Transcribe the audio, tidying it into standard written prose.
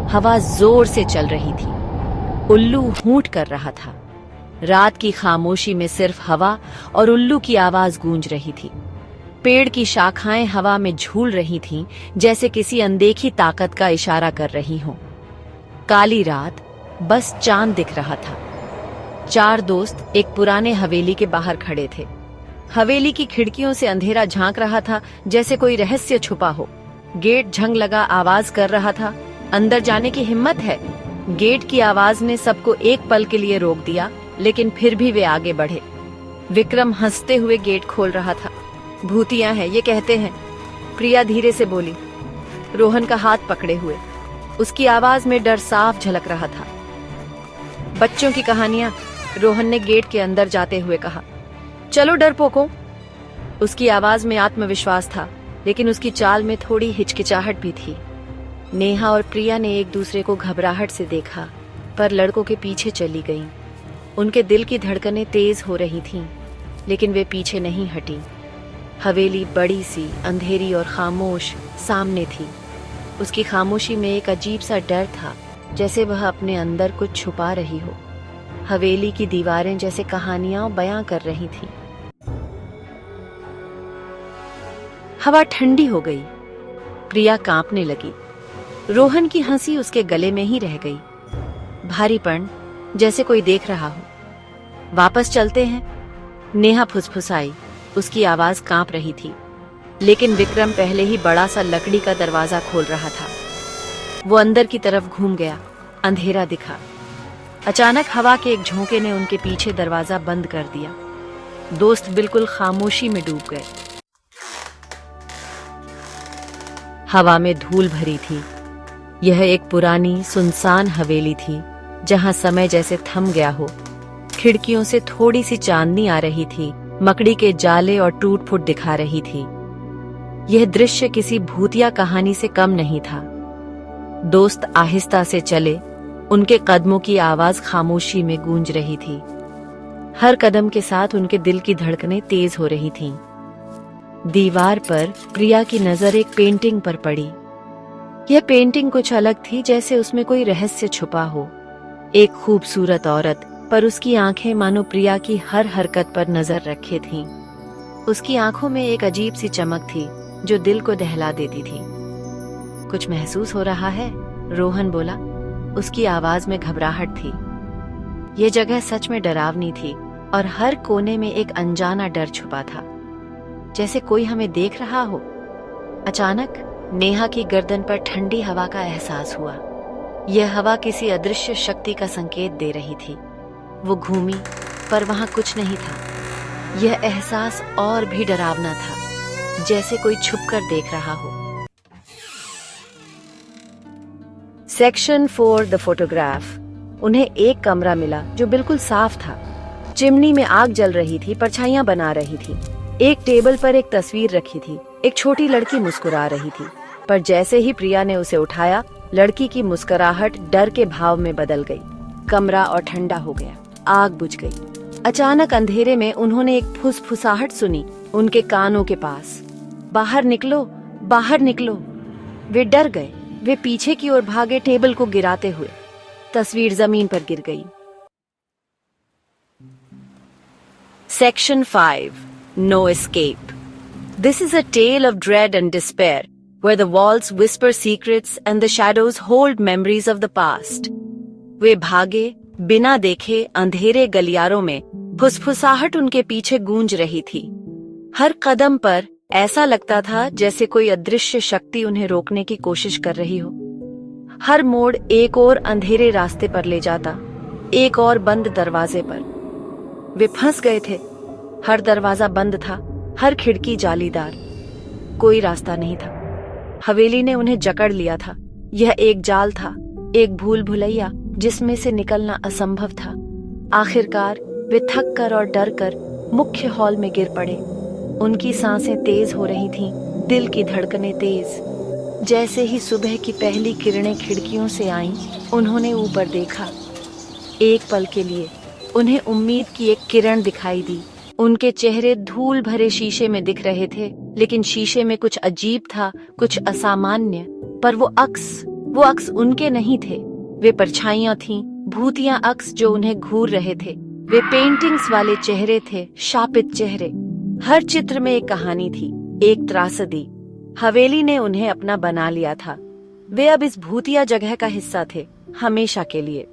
हवा जोर से चल रही थी। उल्लू हूंट कर रहा था। रात की खामोशी में सिर्फ हवा और उल्लू की आवाज गूंज रही थी। पेड़ की शाखाएं हवा में झूल रही थीं, जैसे किसी अनदेखी ताकत का इशारा कर रही हों। काली रात, बस चांद दिख रहा था। 4 दोस्त एक पुराने हवेली के बाहर खड़े थे। हवेली की खिड़कियों से अंधेरा झांक रहा था, जैसे कोई रहस्य छुपा हो। गेट झंग लगा आवाज कर रहा था, अंदर जाने की हिम्मत है। गेट की आवाज ने सबको एक पल के लिए रोक दिया, लेकिन फिर भी वे आगे बढ़े। विक्रम हंसते हुए गेट खोल रहा था। भूतिया है ये कहते हैं, प्रिया धीरे से बोली, रोहन का हाथ पकड़े हुए। उसकी आवाज में डर साफ झलक रहा था। बच्चों की कहानियां, रोहन ने गेट के अंदर जाते हुए कहा। चलो डरपोकों। उसकी आवाज में आत्मविश्वास था, लेकिन उसकी चाल में थोड़ी हिचकिचाहट भी थी। नेहा और प्रिया ने एक दूसरे को घबराहट से देखा, पर लड़कों के पीछे चली गईं। उनके दिल की धड़कनें तेज हो रही थीं, लेकिन वे पीछे नहीं हटी। हवेली बड़ी सी, अंधेरी और खामोश सामने थी। उसकी खामोशी में एक अजीब सा डर था, जैसे वह अपने अंदर कुछ छुपा रही हो। हवेली की दीवारें जैसे कहानियां बयां कर रही थीं। हवा ठंडी हो गई। प्रिया कांपने लगी। रोहन की हंसी उसके गले में ही रह गई। भारीपन, जैसे कोई देख रहा हो। वापस चलते हैं, नेहा फुसफुसाई। उसकी आवाज कांप रही थी। लेकिन विक्रम पहले ही बड़ा सा लकड़ी का दरवाजा खोल रहा था। वो अंदर की तरफ घूम गया। अंधेरा दिखा। अचानक हवा के एक झोंके ने उनके पीछे दरवाजा बंद कर दिया। दोस्त बिल्कुल खामोशी में डूब गए। हवा में धूल भरी थी। यह एक पुरानी सुनसान हवेली थी, जहां समय जैसे थम गया हो। खिड़कियों से थोड़ी सी चांदनी आ रही थी, मकड़ी के जाले और टूट फूट दिखा रही थी। यह दृश्य किसी भूतिया कहानी से कम नहीं था। दोस्त आहिस्ता से चले। उनके कदमों की आवाज खामोशी में गूंज रही थी। हर कदम के साथ उनके दिल की धड़कनें तेज हो रही थीं। दीवार पर प्रिया की नजर एक पेंटिंग पर पड़ी। यह पेंटिंग कुछ अलग थी, जैसे उसमें कोई रहस्य छुपा हो। एक खूबसूरत औरत, पर उसकी आंखें मानो प्रिया की हर हरकत पर नजर रखे थीं। उसकी आंखों में एक अजीब सी चमक थी, जो दिल को दहला देती थी। कुछ महसूस हो रहा है? रोहन बोला। उसकी आवाज में घबराहट थी। यह जगह सच में डरावनी थी, और हर कोने में एक अनजाना डर छुपा था, जैसे कोई हमें देख रहा हो। अचानक नेहा की गर्दन पर ठंडी हवा का एहसास हुआ। यह हवा किसी अदृश्य शक्ति का संकेत दे रही थी। वो घूमी, पर वहां कुछ नहीं था। यह एहसास और भी डरावना था, जैसे कोई छुपकर देख रहा हो। Section 4 the photograph. उन्हें एक कमरा मिला जो बिल्कुल साफ था। चिमनी में आग जल रही थी, परछाइयां बना रही थी। एक टेबल पर एक तस्वीर रखी थी। एक छोटी लड़की मुस्कुरा रही थी, पर जैसे ही प्रिया ने उसे उठाया, लड़की की मुस्कुराहट डर के भाव में बदल गई। कमरा और ठंडा हो गया। आग बुझ गई। अचानक अंधेरे में उन्होंने एक फुसफुसाहट सुनी, उनके कानों के पास। बाहर निकलो, बाहर निकलो। वे डर गए। वे पीछे की ओर भागे, टेबल को गिराते हुए। तस्वीर जमीन पर गिर गई। Section 5 No Escape. This is a tale of dread and despair, where the walls whisper secrets and the shadows hold memories of the past. वे भागे, बिना देखे, अंधेरे गलियारों में। फुसफुसाहट उनके पीछे गूंज रही थी। हर कदम पर ऐसा लगता था जैसे कोई अदृश्य शक्ति उन्हें रोकने की कोशिश कर रही हो। हर मोड़ एक और अंधेरे रास्ते पर ले जाता, एक और बंद दरवाजे पर। वे फंस गए थे। हर दरवाजा बंद था, हर खिड़की जालीदार। कोई रास्ता नहीं था। हवेली ने उन्हें जकड़ लिया था। यह एक जाल था, एक भूल भुलैया जिसमें से निकलना असंभव था। आखिरकार वे थक कर और डर कर मुख्य हॉल में गिर पड़े। उनकी सांसें तेज हो रही थीं, दिल की धड़कनें तेज। जैसे ही सुबह की पहली किरणें खिड़कियों से आईं, उन्होंने ऊपर देखा। एक पल के लिए उन्हें उम्मीद की एक किरण दिखाई दी। उनके चेहरे धूल भरे शीशे में दिख रहे थे, लेकिन शीशे में कुछ अजीब था, कुछ असामान्य। पर वो वो अक्स उनके नहीं थे, वे परछाइयां थीं, भूतियां अक्स जो उन्हें घूर रहे थे। वे पेंटिंग्स वाले चेहरे थे, शापित चेहरे। हर चित्र में एक कहानी थी, एक त्रासदी। हवेली ने उन्हें अपना बना लिया था। वे अब इस भूतिया जगह का हिस्सा थे, हमेशा के लिए।